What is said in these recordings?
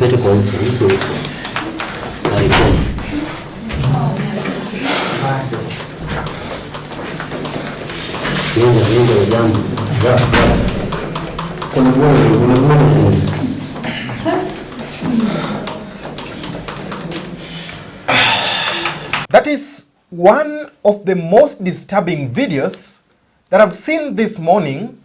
pete kwa uso. That is one of the most disturbing videos that I've seen this morning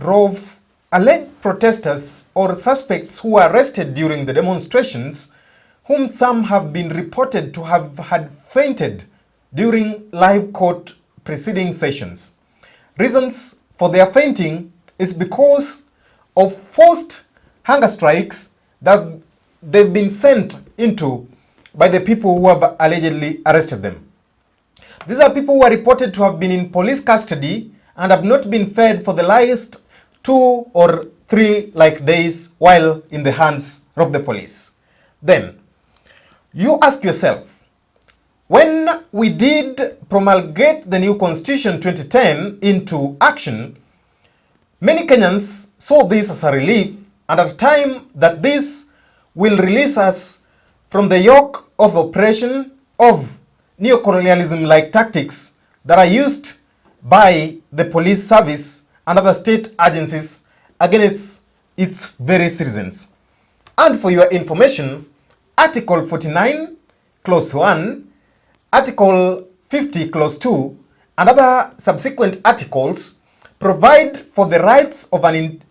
of alleged protesters or suspects who were arrested during the demonstrations, whom some have been reported to have had fainted during live court proceeding sessions. Reasons for their fainting is because of forced hunger strikes that they've been sent into by the people who have allegedly arrested them. These are people who are reported to have been in police custody and have not been fed for the last 2 or 3 days while in the hands of the police. Then, you ask yourself, when we did promulgate the new Constitution 2010 into action, many Kenyans saw this as a relief, and at a time that this will release us from the yoke of oppression of neocolonialism-like tactics that are used by the police service and other state agencies against its very citizens. And for your information, Article 49, Clause 1, Article 50, Clause 2, and other subsequent articles provide for the rights of an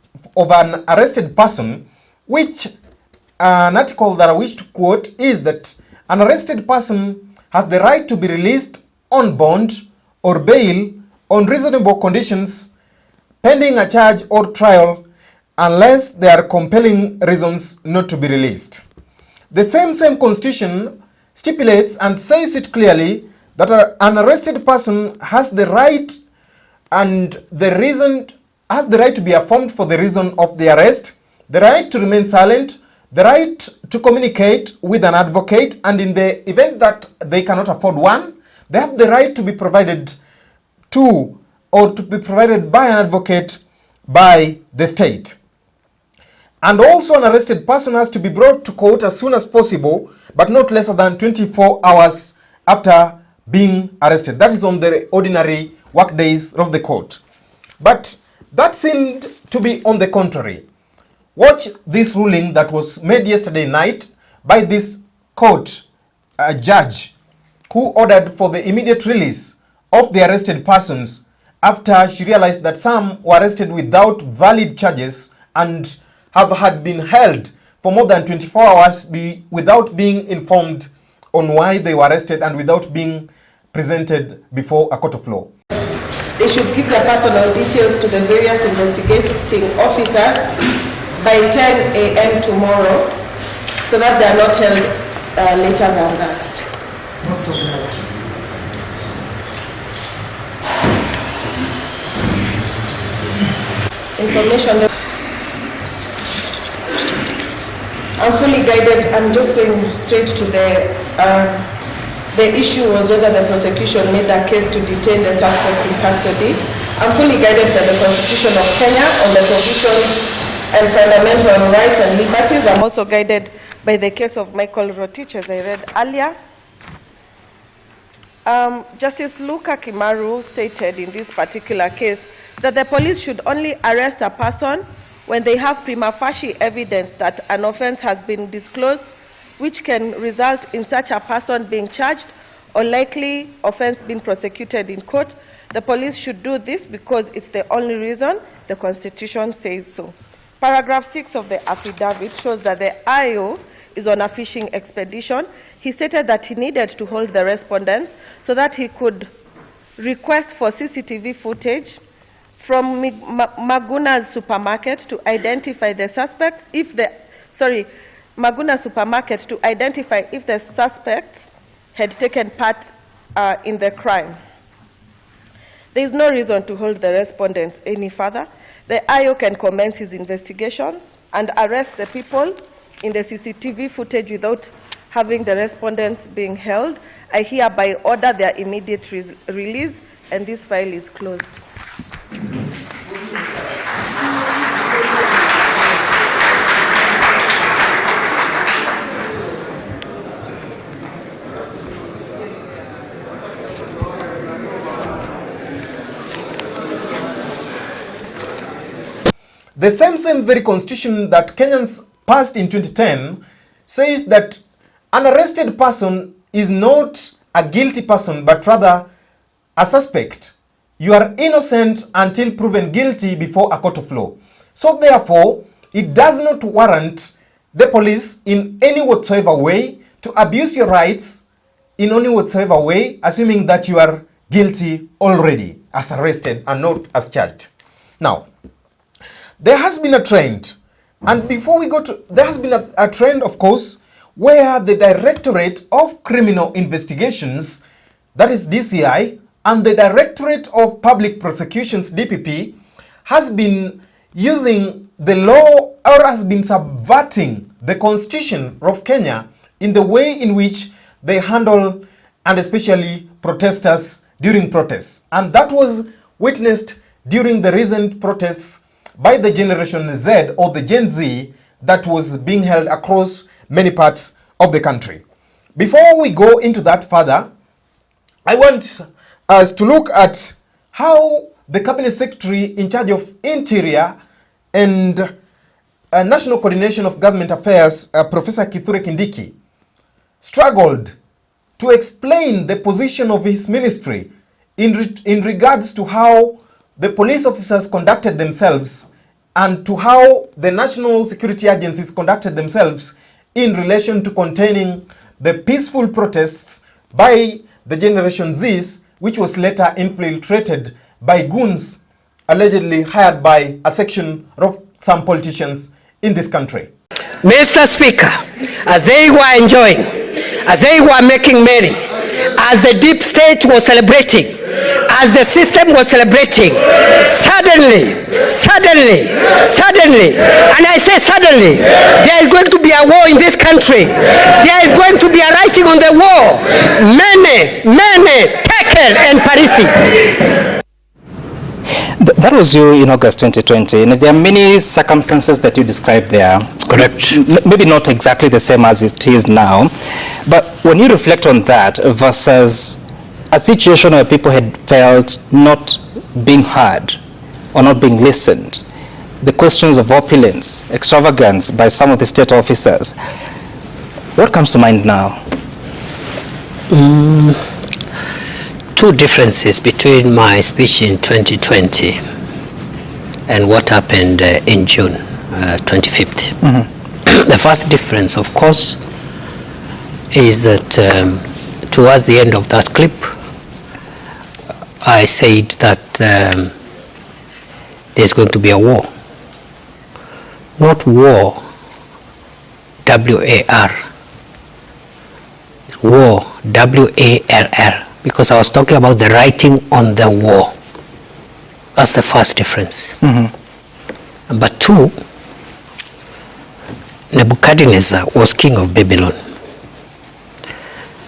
arrested person, which an article that I wish to quote is that an arrested person has the right to be released on bond or bail on reasonable conditions pending a charge or trial unless there are compelling reasons not to be released. The same Constitution stipulates and says it clearly that an arrested person has the right and the reason has the right to be informed for the reason of the arrest, the right to remain silent, the right to communicate with an advocate, and in the event that they cannot afford one, they have the right to be provided to or to be provided by an advocate by the state. And also an arrested person has to be brought to court as soon as possible, but not less than 24 hours after being arrested. That is on the ordinary work days of the court. But that seemed to be on the contrary. Watch this ruling that was made yesterday night by this court judge who ordered for the immediate release of the arrested persons after she realized that some were arrested without valid charges and had been held for more than 24 hours without being informed on why they were arrested and without being presented before a court of law. They should give their personal details to the various investigating officers by 10 a.m. tomorrow, so that they are not held later than that. Information. I'm fully guided. I'm just going straight to the issue was whether the prosecution made a case to detain the suspects in custody. I'm fully guided by the Constitution of Kenya on the provisions and fundamental rights and liberties. I'm also guided by the case of Michael Rotich, as I read earlier. Justice Luka Kimaru stated in this particular case that the police should only arrest a person when they have prima facie evidence that an offense has been disclosed, which can result in such a person being charged or likely offense being prosecuted in court. The police should do this because it's the only reason the Constitution says so. Paragraph 6 of the affidavit shows that the IO is on a fishing expedition. He stated that he needed to hold the respondents so that he could request for CCTV footage from Maguna's supermarket to identify the suspects Maguna's supermarket to identify if the suspects had taken part in the crime. There is no reason to hold the respondents any further. The IO can commence his investigations and arrest the people in the CCTV footage without having the respondents being held. I hereby order their immediate release, and this file is closed. the same very constitution that Kenyans passed in 2010 says that an arrested person is not a guilty person, but rather a suspect. You are innocent until proven guilty before a court of law. So therefore, it does not warrant the police in any whatsoever way to abuse your rights in any whatsoever way, assuming that you are guilty already as arrested and not as charged. Now, there has been a trend, and before we go to, there has been a trend, of course, where the Directorate of Criminal Investigations, that is DCI, and the Directorate of Public Prosecutions, DPP, has been using the law or has been subverting the Constitution of Kenya in the way in which they handle and especially protesters during protests. And that was witnessed during the recent protests by the Generation Z or the Gen Z that was being held across many parts of the country. Before we go into that further, I want us to look at how the Cabinet Secretary in charge of Interior and National Coordination of Government Affairs, Professor Kindiki, struggled to explain the position of his ministry in regards to how the police officers conducted themselves and to how the national security agencies conducted themselves in relation to containing the peaceful protests by the Generation Zs, which was later infiltrated by goons allegedly hired by a section of some politicians in this country. Mr. Speaker, as they were enjoying, as they were making merry, as the deep state was celebrating, as the system was celebrating, suddenly, and I say suddenly, there is going to be a war in this country. There is going to be a writing on the wall. Many, Tekel and Parisi. That was you in August 2020, and there are many circumstances that you described there. Correct. Maybe not exactly the same as it is now, but when you reflect on that versus a situation where people had felt not being heard or not being listened, the questions of opulence, extravagance by some of the state officers, what comes to mind now? Two differences between my speech in 2020 and what happened in June 25th. Mm-hmm. The first difference, of course, is that towards the end of that clip, I said that there's going to be a war. Not war, W-A-R. War, W-A-R-R. Because I was talking about the writing on the wall. That's the first difference. Mm-hmm. But two, Nebuchadnezzar was king of Babylon.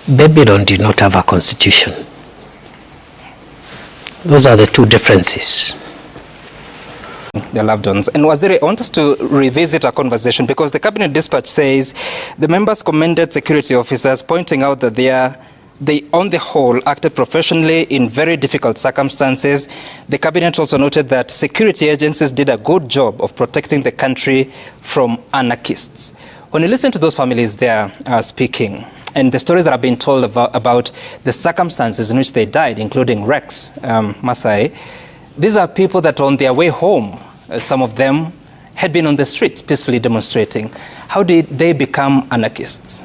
Babylon did not have a constitution. Those are the two differences. Their loved ones. And Waziri, I want us to revisit our conversation because the cabinet dispatch says the members commended security officers, pointing out that they, on the whole, acted professionally in very difficult circumstances. The cabinet also noted that security agencies did a good job of protecting the country from anarchists. When you listen to those families there speaking, and the stories that have been told about the circumstances in which they died, including Rex Masai, these are people that on their way home, some of them had been on the streets peacefully demonstrating. How did they become anarchists?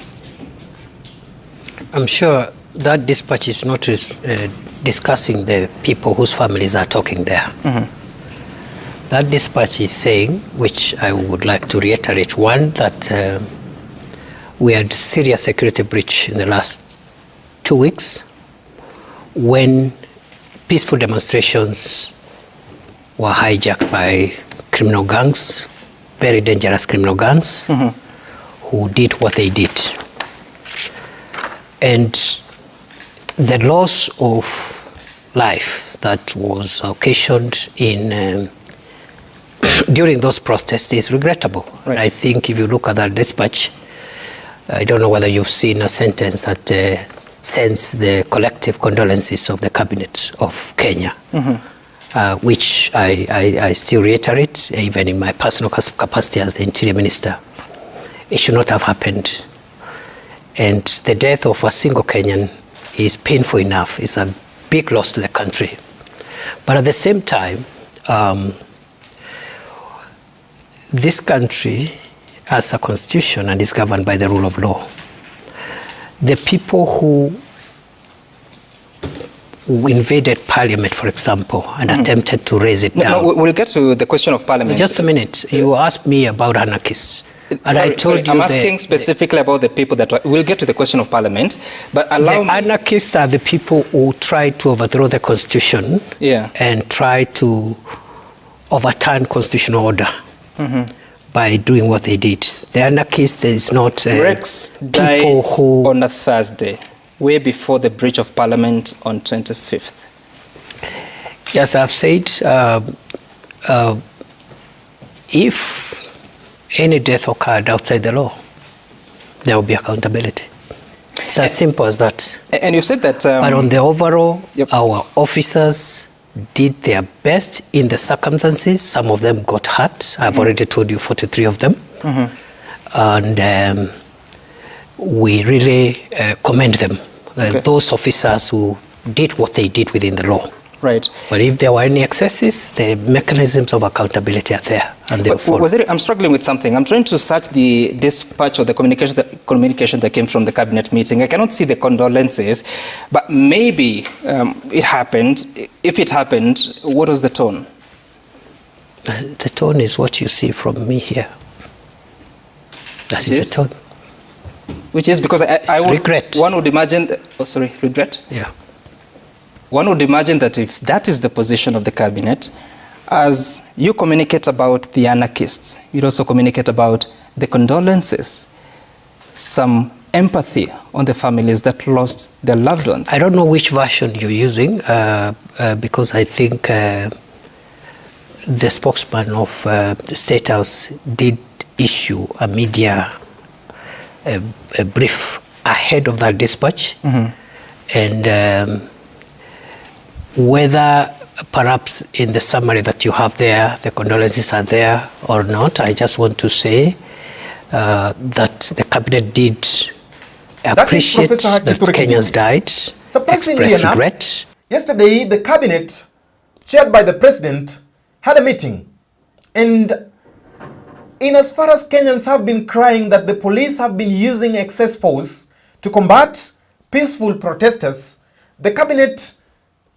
I'm sure that dispatch is not discussing the people whose families are talking there. Mm-hmm. That dispatch is saying, which I would like to reiterate, one, that we had serious security breach in the last 2 weeks when peaceful demonstrations were hijacked by criminal gangs, very dangerous criminal gangs, mm-hmm. who did what they did. And the loss of life that was occasioned in during those protests is regrettable. Right. I think if you look at that dispatch, I don't know whether you've seen a sentence that sends the collective condolences of the cabinet of Kenya. Mm-hmm. which I still reiterate, even in my personal capacity as the Interior Minister. It should not have happened. And the death of a single Kenyan is painful enough. It's a big loss to the country. But at the same time, this country has a constitution and is governed by the rule of law. The people who invaded Parliament, for example, and attempted to raise it down. No, we'll get to the question of Parliament. Just a minute. You asked me about anarchists. And sorry, I told you I'm asking specifically about the people that we'll get to the question of Parliament, but allow me. Anarchists are the people who try to overthrow the constitution and try to overturn constitutional order by doing what they did. The anarchists is not Rex people died who on a Thursday, way before the breach of Parliament on 25th. Yes, I've said if any death occurred outside the law, there will be accountability. It's as simple as that. And you said that... but on the overall, our officers did their best in the circumstances. Some of them got hurt. I've already told you 43 of them. And we really commend them, those officers who did what they did within the law. Right. But if there were any excesses, the mechanisms of accountability are there. And I'm struggling with something. I'm trying to search the dispatch or the communication that came from the cabinet meeting. I cannot see the condolences, but maybe it happened. If it happened, what was the tone? The tone is what you see from me here. That is the tone. Which is because I would... regret. One would imagine... regret? Yeah. One would imagine that if that is the position of the cabinet, as you communicate about the anarchists, you'd also communicate about the condolences, some empathy on the families that lost their loved ones. I don't know which version you're using, because I think the spokesman of the State House did issue a media a brief ahead of that dispatch. And whether perhaps in the summary that you have there, the condolences are there or not, I just want to say that the cabinet did appreciate that Kenyans died, Surprisingly expressed enough, regret. Yesterday, the cabinet, chaired by the president, had a meeting. And in as far as Kenyans have been crying that the police have been using excess force to combat peaceful protesters, the cabinet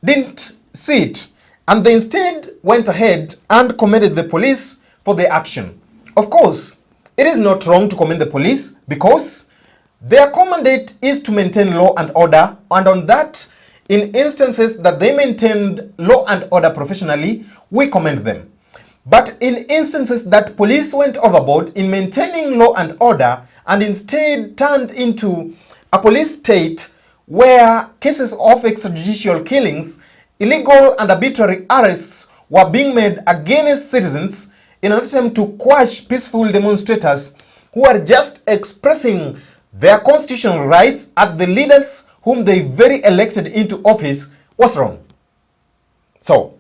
didn't see it, and they instead went ahead and commended the police for their action. Of course, it is not wrong to commend the police because their mandate is to maintain law and order, and on that, in instances that they maintained law and order professionally, we commend them. But in instances that police went overboard in maintaining law and order and instead turned into a police state where cases of extrajudicial killings, illegal and arbitrary arrests were being made against citizens in an attempt to quash peaceful demonstrators who are just expressing their constitutional rights at the leaders whom they very elected into office, was wrong. So,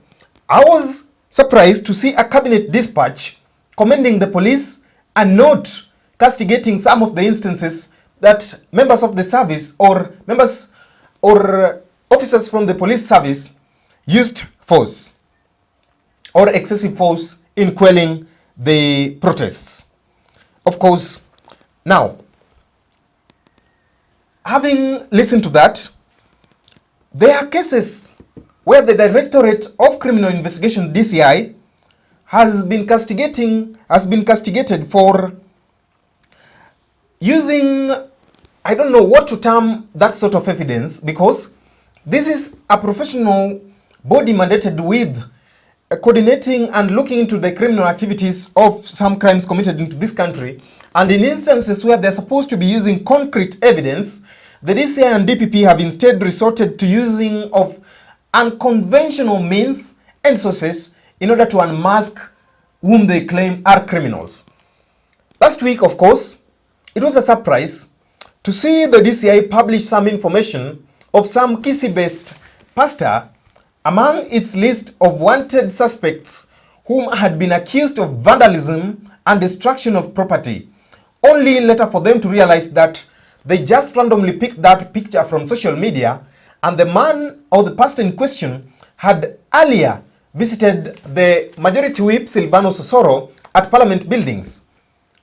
I was surprised to see a cabinet dispatch commending the police and not castigating some of the instances that members of the service or officers from the police service used force or excessive force in quelling the protests. Of course, now, having listened to that, there are cases where the Directorate of Criminal Investigation, DCI, has been castigated for using, I don't know what to term that sort of evidence, because this is a professional body mandated with coordinating and looking into the criminal activities of some crimes committed into this country. And in instances where they're supposed to be using concrete evidence, the DCI and DPP have instead resorted to using of unconventional means and sources in order to unmask whom they claim are criminals. Last week, of course, it was a surprise to see the DCI publish some information of some Kisii-based pastor among its list of wanted suspects whom had been accused of vandalism and destruction of property, only later for them to realize that they just randomly picked that picture from social media, and the man or the person in question had earlier visited the Majority Whip Silvano Sosoro at Parliament buildings.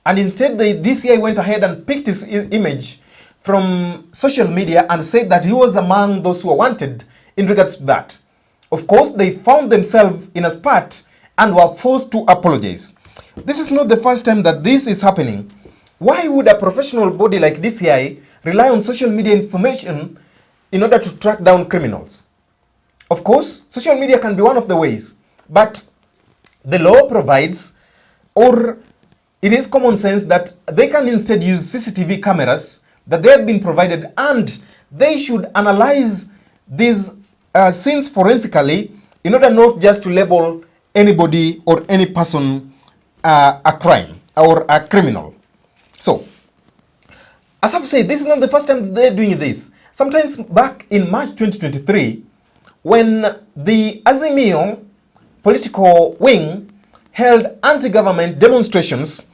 And instead the DCI went ahead and picked his image from social media and said that he was among those who were wanted in regards to that. Of course, they found themselves in a spot and were forced to apologize. This is not the first time that this is happening. Why would a professional body like DCI rely on social media information in order to track down criminals? Of course, social media can be one of the ways, but the law provides, or it is common sense, that they can instead use CCTV cameras that they have been provided, and they should analyze these scenes forensically in order not just to label anybody or any person a crime or a criminal. So, as I've said, this is not the first time they're doing this. Sometimes back in March 2023, when the Azimio political wing held anti-government demonstrations,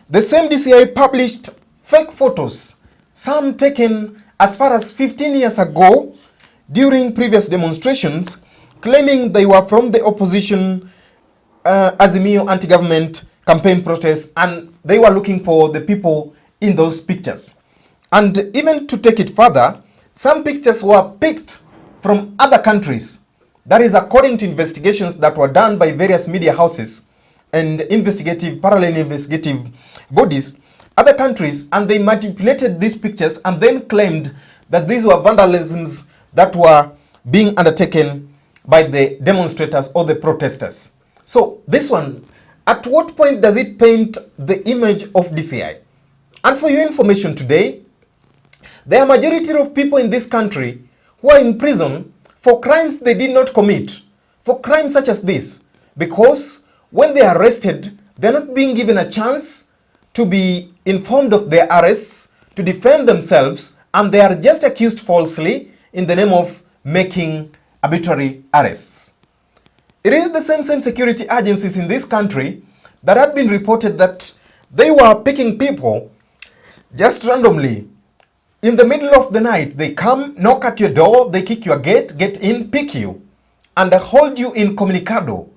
the same DCI published fake photos, some taken as far as 15 years ago during previous demonstrations, claiming they were from the opposition Azimio anti-government campaign protests, and they were looking for the people in those pictures. And even to take it further, some pictures were picked from other countries. That is according to investigations that were done by various media houses and parallel investigative bodies, other countries, and they manipulated these pictures and then claimed that these were vandalisms that were being undertaken by the demonstrators or the protesters. So this one, at what point does it paint the image of DCI? And for your information today, there are a majority of people in this country who are in prison for crimes they did not commit, for crimes such as this, because when they are arrested, they're not being given a chance to be informed of their arrests, to defend themselves, and they are just accused falsely in the name of making arbitrary arrests. It is the same security agencies in this country that had been reported that they were picking people just randomly. In the middle of the night, they come, knock at your door, they kick your gate, get in, pick you, and hold you incommunicado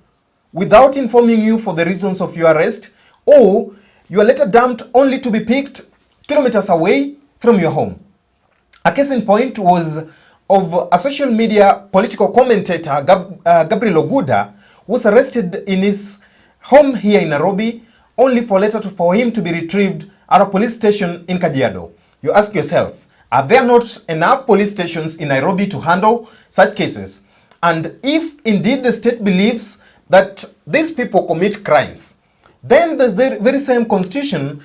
without informing you for the reasons of your arrest, or you are later dumped only to be picked kilometers away from your home. A case in point was of a social media political commentator, Gabriel Oguda, who was arrested in his home here in Nairobi, only for him to be retrieved at a police station in Kajiado. You ask yourself, are there not enough police stations in Nairobi to handle such cases? And if indeed the state believes that these people commit crimes, then the very same constitution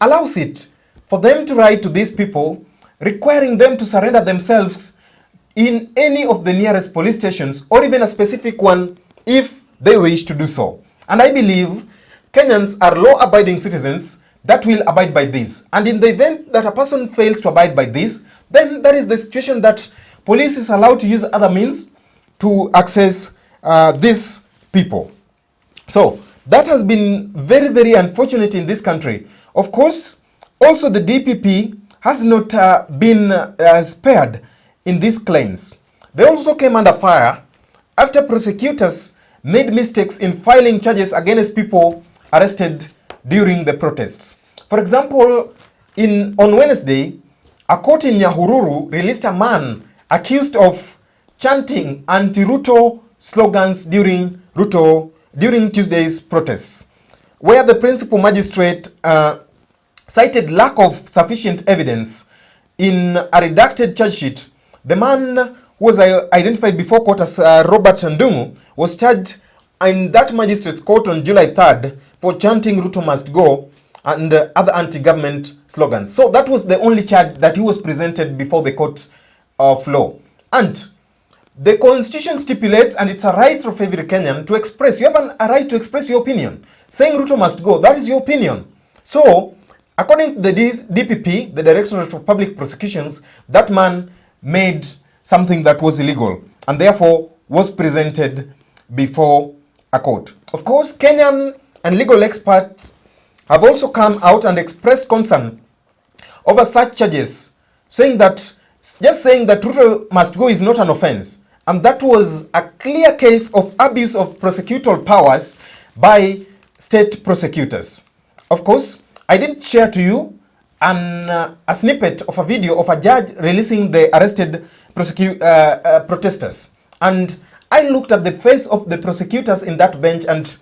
allows it for them to write to these people, requiring them to surrender themselves in any of the nearest police stations, or even a specific one if they wish to do so. And I believe Kenyans are law-abiding citizens that will abide by this. And in the event that a person fails to abide by this, then that is the situation that police is allowed to use other means to access these people. So that has been very, very unfortunate in this country. Of course, also the DPP has not been spared in these claims. They also came under fire after prosecutors made mistakes in filing charges against people arrested during the protests. For example, on Wednesday, a court in Nyahururu released a man accused of chanting anti-Ruto slogans during Tuesday's protests, where the principal magistrate cited lack of sufficient evidence in a redacted charge sheet. The man who was identified before court as Robert Ndungu was charged in that magistrate's court on July 3rd for chanting Ruto must go and other anti-government slogans. So that was the only charge that he was presented before the court of law. And the constitution stipulates, and it's a right of every Kenyan to express. You have a right to express your opinion. Saying Ruto must go, that is your opinion. So, according to the DPP, the Directorate of Public Prosecutions, that man made something that was illegal. And therefore, was presented before a court. Of course, Kenyan and legal experts have also come out and expressed concern over such charges, saying that just saying that Ruto must go is not an offense. And that was a clear case of abuse of prosecutorial powers by state prosecutors. Of course, I did share to you a snippet of a video of a judge releasing the arrested protesters. And I looked at the face of the prosecutors in that bench, and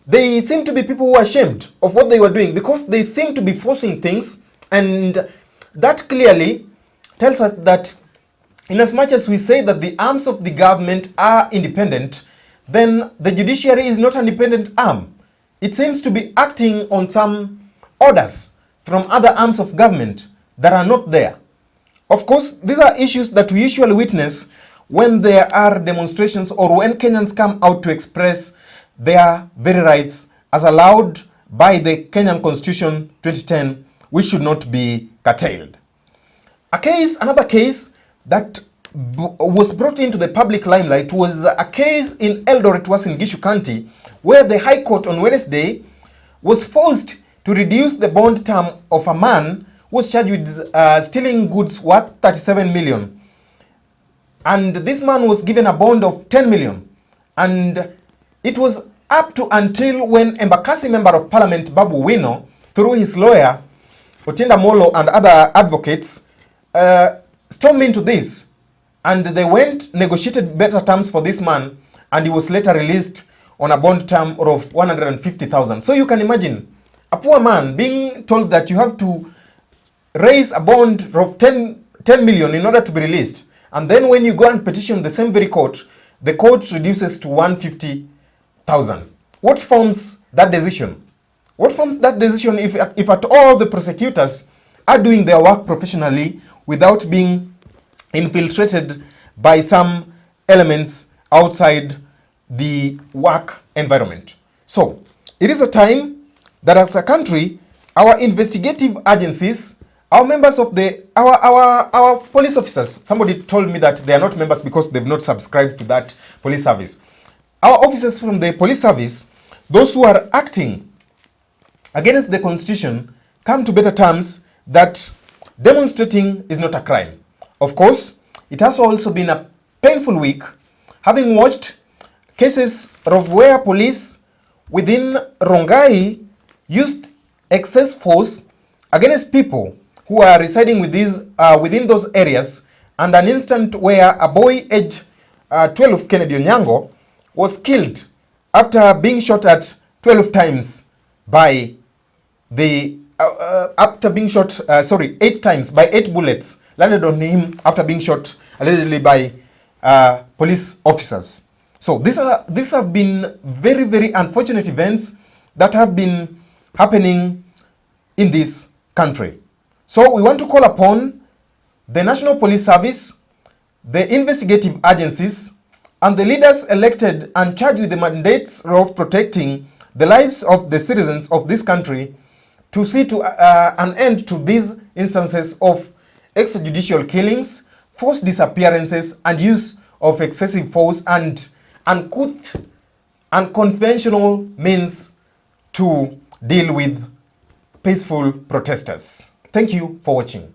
they seem to be people who are ashamed of what they were doing, because they seem to be forcing things. And that clearly tells us that in as much as we say that the arms of the government are independent, then the judiciary is not an independent arm. It seems to be acting on some orders from other arms of government that are not there. Of course, these are issues that we usually witness when there are demonstrations or when Kenyans come out to express their very rights as allowed by the Kenyan Constitution 2010, which should not be curtailed. Another case that was brought into the public limelight was a case in Eldoret, Uasin Gishu County, where the High Court on Wednesday was forced to reduce the bond term of a man who was charged with stealing goods worth 37 million. And this man was given a bond of 10 million. And it was up to until when Embakasi Member of Parliament Babu Wino, through his lawyer, Otienda Molo and other advocates, stormed into this, and they negotiated better terms for this man, and he was later released on a bond term of 150,000. So you can imagine a poor man being told that you have to raise a bond of 10 million in order to be released, and then when you go and petition the same very court, the court reduces to 150,000. What forms that decision? What forms that decision if at all the prosecutors are doing their work professionally without being infiltrated by some elements outside the work environment? So it is a time that as a country, our investigative agencies, our members of our police officers, somebody told me that they are not members because they've not subscribed to that police service. Our officers from the police service, those who are acting against the constitution, come to better terms that demonstrating is not a crime. Of course, it has also been a painful week, having watched cases of where police within Rongai used excess force against people who are residing with within those areas, and an instant where a boy aged 12, Kennedy Onyango, was killed after being shot at 12 times by the after being shot 8 times by 8 bullets landed on him after being shot allegedly by police officers. So these have been very, very unfortunate events that have been happening in this country. So we want to call upon the National Police Service, the investigative agencies, and the leaders elected and charged with the mandates of protecting the lives of the citizens of this country to see to an end to these instances of extrajudicial killings, forced disappearances, and use of excessive force and uncouth, unconventional means to deal with peaceful protesters. Thank you for watching.